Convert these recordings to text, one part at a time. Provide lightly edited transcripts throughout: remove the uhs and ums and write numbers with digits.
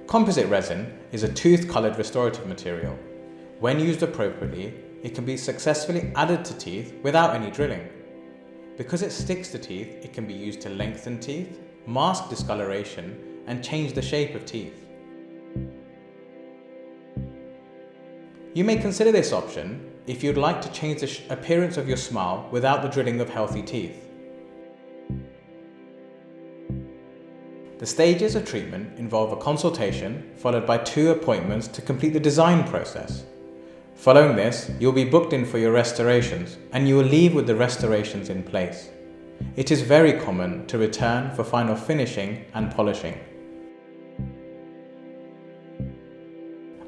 Composite resin is a tooth-colored restorative material. When used appropriately, it can be successfully added to teeth without any drilling. Because it sticks to teeth, it can be used to lengthen teeth, mask discoloration, and change the shape of teeth. You may consider this option if you'd like to change the appearance of your smile without the drilling of healthy teeth. The stages of treatment involve a consultation followed by 2 appointments to complete the design process. Following this, you'll be booked in for your restorations and you will leave with the restorations in place. It is very common to return for final finishing and polishing.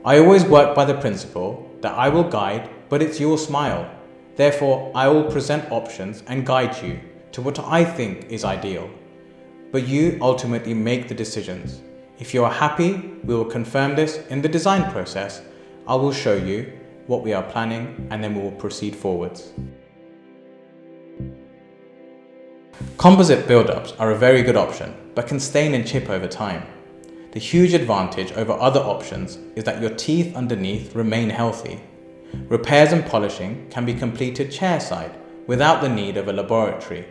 I always work by the principle that I will guide, but it's your smile. Therefore, I will present options and guide you to what I think is ideal. But you ultimately make the decisions. If you are happy, we will confirm this in the design process. I will show you what we are planning and then we will proceed forwards. Composite build-ups are a very good option, but can stain and chip over time. The huge advantage over other options is that your teeth underneath remain healthy. Repairs and polishing can be completed chairside without the need of a laboratory.